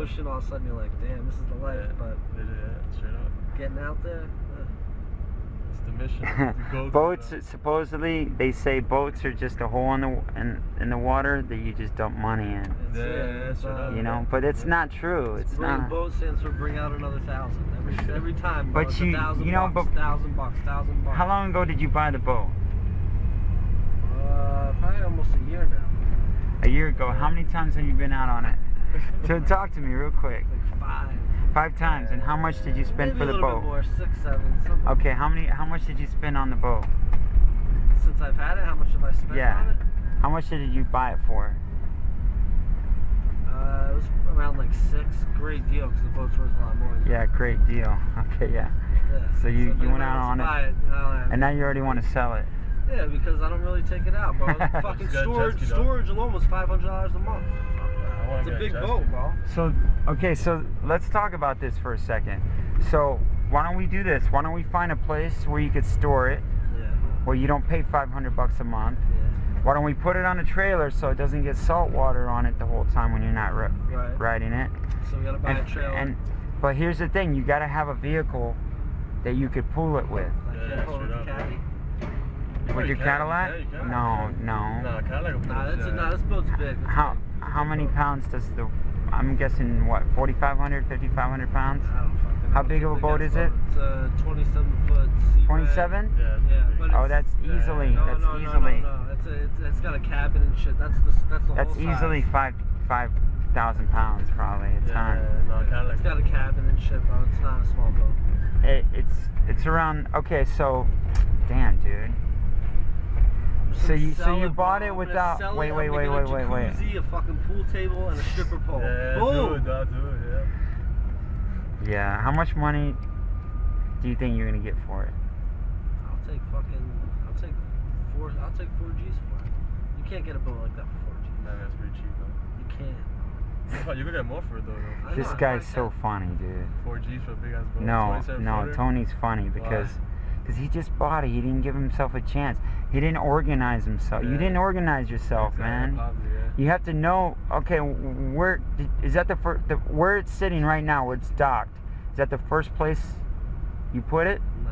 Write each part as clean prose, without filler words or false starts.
ocean, all of a sudden you're like, damn, this is the life. But straight up. Getting out there, it's the mission. Go boats, supposedly, they say boats are just a hole in the water that you just dump money in. You know, but it's not true. It's not. Boat stands for bring out another 1,000 every time. But it's you know, but $1,000. How long ago did you buy the boat? Probably almost a year now. A year ago. How many times have you been out on it? So talk to me real quick. Like 5. 5 times. And how much did you spend for the boat? Maybe a little bit more, 6, 7, something. Okay, how much did you spend on the boat? Since I've had it, how much have I spent on it? How much did you buy it for? It was around like 6. Great deal, because the boat's worth a lot more. Yeah, great deal. Okay, yeah. So you went out on it, and now you already want to sell it. Yeah, because I don't really take it out, bro. Fucking storage alone was $500 a month. It's a big boat, bro. So, okay, so let's talk about this for a second. So, why don't we do this? Why don't we find a place where you could store it, where you don't pay $500 a month? Why don't we put it on a trailer so it doesn't get salt water on it the whole time when you're not riding it? So we gotta buy a trailer. But here's the thing: you gotta have a vehicle that you could pull it with. With your Cadillac? No. No, Cadillac. Nah, this boat's big. How many pounds does the? I'm guessing what, 4,500, 5,500 pounds? I don't fucking know. How big of a boat is it? It's a 27-foot sea. 27? Yeah. But oh, that's easily. No. It's got a cabin and shit. That's the whole That's size. easily 5,000 pounds probably. It's It's got a cabin and shit, bro. It's not a small boat. It's around. Okay, so, damn, dude. So you bought it without. Wait. A jacuzzi, a fucking pool table, and a stripper pole. Yeah, boom. Do it. Yeah. How much money do you think you're gonna get for it? I'll take 4 G's for it. You can't get a boat like that for 4 G's. Nah, that's pretty cheap though. You can't. You could get more for it though. This guy's so funny, dude. 4 G's for a big ass boat. No, Tony's funny because he just bought it. He didn't give himself a chance. He didn't organize himself. You didn't organize yourself, man. You have to know. Okay, where is that where it's sitting right now? Where it's docked? Is that the first place you put it? No.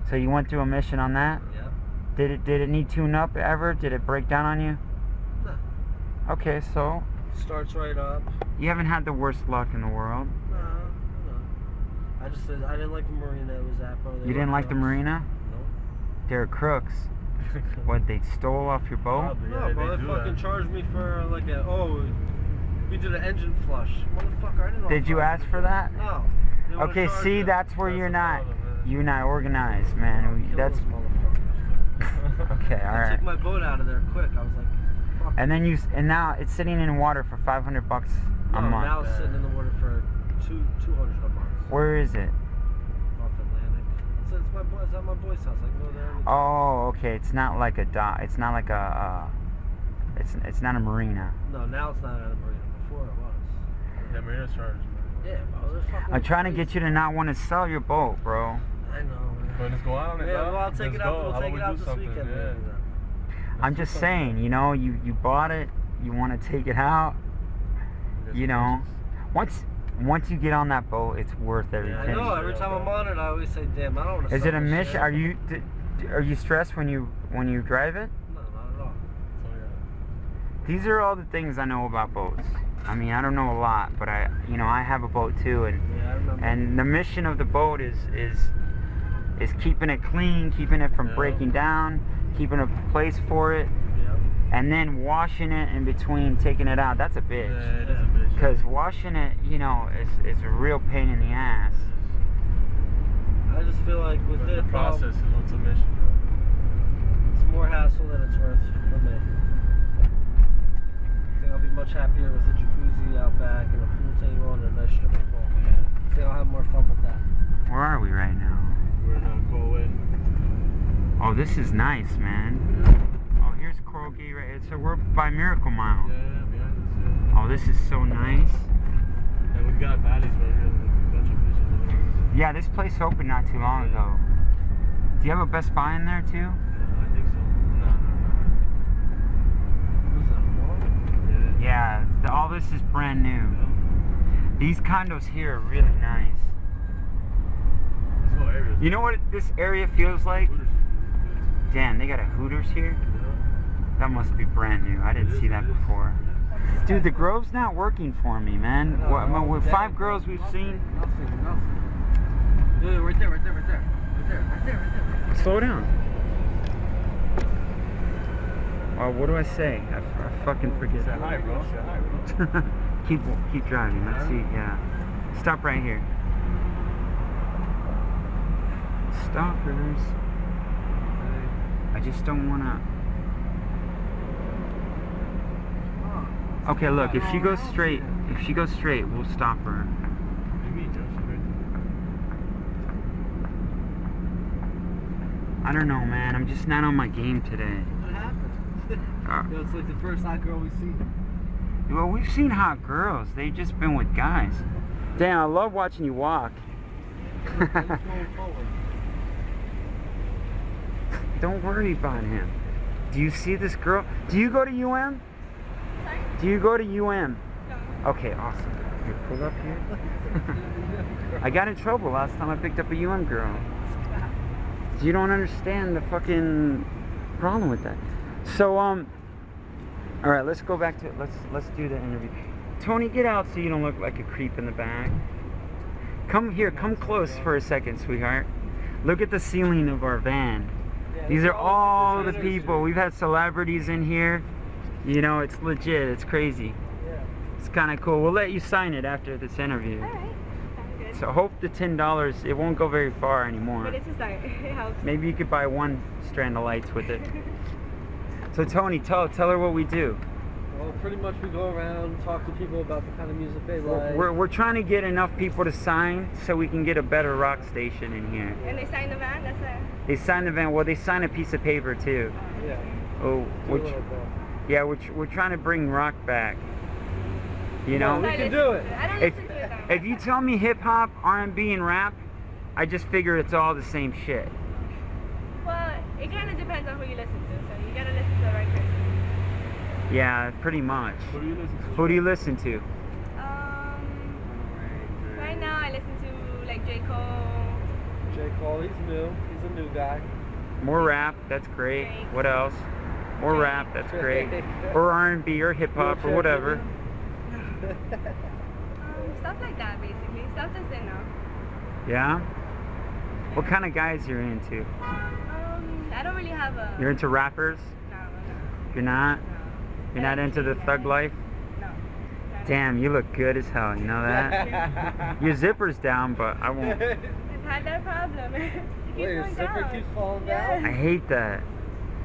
So you went through a mission on that? Yeah. Did it need tune up ever? Did it break down on you? No. Okay, so starts right up. You haven't had the worst luck in the world. No. I just said I didn't like the marina it was at, bro. You didn't like the marina? No. They're crooks. What, they stole off your boat? No, bro, they fucking charged me for like we did an engine flush. Motherfucker, I didn't know. Did you ask for that? No. Okay, see, that's where you're not organized, man. That's okay, alright. I took my boat out of there quick. I was like, fuck. And now it's sitting in water for $500 a month. Now it's sitting in the water for $200 a month. Where is it? Off Atlantic. It's at my boy's house. I can go there. Oh, okay. It's not like a dock. It's not like a. It's not a marina. No, now it's not at a marina. Before it was. Yeah, marina's charged. Yeah, bro. I'm trying to get you to not want to sell your boat, bro. I know, man. Let's go out on it. Yeah, well, I'll take it out. We'll take it out this weekend. Yeah. I'm just saying, you know, you bought it. You want to take it out. You know, once you get on that boat, it's worth every penny. I know. Every time I'm on it, I always say, "Damn, I don't want to." Is it a mission? Are you stressed when you drive it? No, not at all. These are all the things I know about boats. I mean, I don't know a lot, but I have a boat too, and I remember. And the mission of the boat is keeping it clean, keeping it from breaking down, keeping a place for it. And then washing it in between taking it out. That's a bitch. Yeah, it is a bitch. Because washing it, is a real pain in the ass. I just feel like with the process is what's a mission. It's more hassle than it's worth for me. I think I'll be much happier with a jacuzzi out back and a pool table and a nice stripper pole. I think I'll have more fun with that. Where are we right now? We're in Coal. Oh, this is nice, man. Here's Coral Gate right here. So we're by Miracle Mile. Yeah, behind us. Oh, this is so nice. And we've got valleys right here with a bunch of fishes. Yeah, this place opened not too long ago. Do you have a Best Buy in there too? Yeah, I think so. No. What is that, a mall? Yeah, all this is brand new. These condos here are really nice. This whole area is You know what this area feels like? Hooters. Damn, they got a Hooters here? Yeah. That must be brand new. I didn't see that before. Dude, the Grove's not working for me, man. With 5 girls we've seen. Nothing. Dude, right there. Slow down. What do I say? I fucking forget. Say hi, bro. Say hi, bro. keep driving. Let's see. Yeah. Stop right here. Stoppers. I just don't wanna. Okay, look. If she goes straight, we'll stop her. What do you mean, Joe? She's right there. I don't know, man. I'm just not on my game today. What happened? Yo, it's like the first hot girl we see. Well, we've seen hot girls. They've just been with guys. Damn, I love watching you walk. He's going forward. Don't worry about him. Do you see this girl? Do you go to UM? Sorry? Do you go to UM? No. Okay, awesome. Here, pull up here. I got in trouble last time I picked up a UM girl. You don't understand the fucking problem with that. So, all right, let's go back to let's do the interview. Tony, get out so you don't look like a creep in the back. Come here, come close for a second, sweetheart. Look at the ceiling of our van. These are all the people. We've had celebrities in here. You know, it's legit. It's crazy. Yeah. It's kind of cool. We'll let you sign it after this interview. Alright. Sounds good. So hope the $10, it won't go very far anymore. But it's a start. It helps. Maybe you could buy 1 strand of lights with it. So Tony, tell her what we do. Well, pretty much we go around, talk to people about the kind of music they like. We're trying to get enough people to sign so we can get a better rock station in here. And they sign the van, that's it. They sign the van. Well, they sign a piece of paper too. Yeah. Oh, Do it like that. yeah, we're trying to bring rock back. You know, We can do it. I don't if listen to it though. if you tell me hip hop, R&B, and rap, I just figure it's all the same shit. Well, it kind of depends on who you listen to, so you gotta listen to the right person. Yeah, pretty much. Who do you listen to? Who do you listen to? Right now I listen to like J. Cole. J. Cole, he's new. He's a new guy. More rap, that's great. What else? More rap, that's great. Or R&B or hip hop or whatever. Stuff like that basically. Stuff that's in now. Yeah? What kind of guys you're into? I don't really have a... You're into rappers? No. You're not? You're not into the thug life? No. Damn, you look good as hell, you know that? Your zipper's down, but I won't. I've had that problem. It keeps Wait, your going zipper down. keeps falling Yeah. down? I hate that.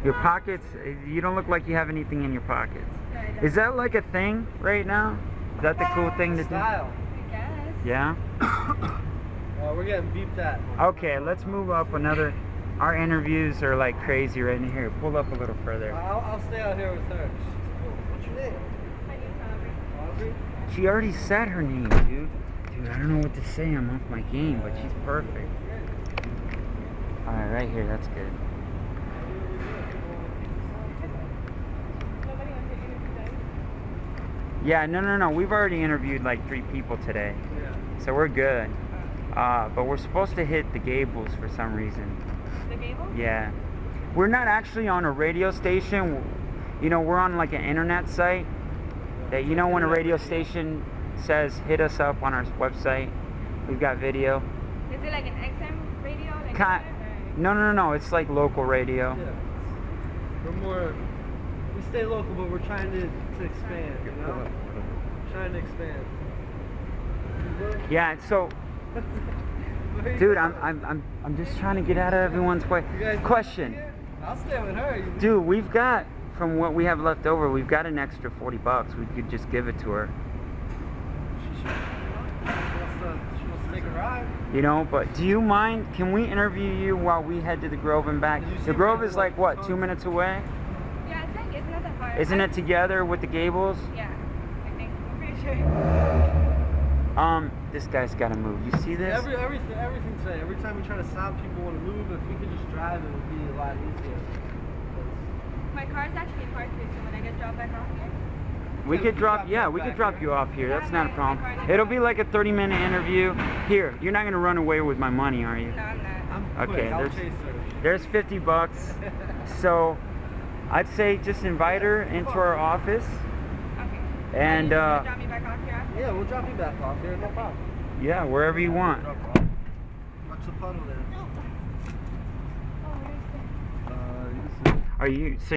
Your pockets, you don't look like you have anything in your pockets. No, I don't. Is that like a thing right now? Is that the cool thing to do? Style. I guess. Yeah? We're getting beeped at. Okay, let's move up another. Our interviews are like crazy right in here. Pull up a little further. I'll stay out here with her. What's your name? My name's Aubrey. Audrey? She already said her name, dude. Dude, I don't know what to say. I'm off my game, but she's perfect. Alright, right here. That's good. Nobody wants to interview them. Yeah, no. We've already interviewed like 3 people today. Yeah. So we're good. But we're supposed to hit the Gables for some reason. The Gable? Yeah. We're not actually on a radio station. You know, we're on like an internet site. That, you know, when a radio station says hit us up on our website, we've got video. Is it like an XM radio? Like Ki- that, or- No. It's like local radio. Yeah. We're more. We stay local, but we're trying to expand. You know, trying to expand. Yeah. So, dude, I'm just trying to get out of everyone's way. You guys Question, I'll stay with her. dude. We've got from what we have left over. We've got an extra $40. We could just give it to her. She wants to take a ride. You know, but do you mind? Can we interview you while we head to the Grove and back? Did you see The Grove me? is like what, 2 minutes away? Yeah, it's not that far. Isn't it together with the Gables? Yeah, I think. I'm pretty sure. This guy's got to move. You see this? Everything today. Every time we try to stop, people want to move. If we could just drive, it would be a lot easier. My car's actually parked here, so when I get dropped back off here. We could drop, yeah, we could drop you off here. That's not a problem. It'll be like a 30-minute interview. Here, you're not gonna run away with my money, are you? No, I'm not. Okay, there's $50. So, I'd say just invite her into our office. Okay. And you gonna drop me back off here after? Yeah, we'll drop you back off here, no problem. yeah, wherever you want. No problem. What's the puddle there? Are you? So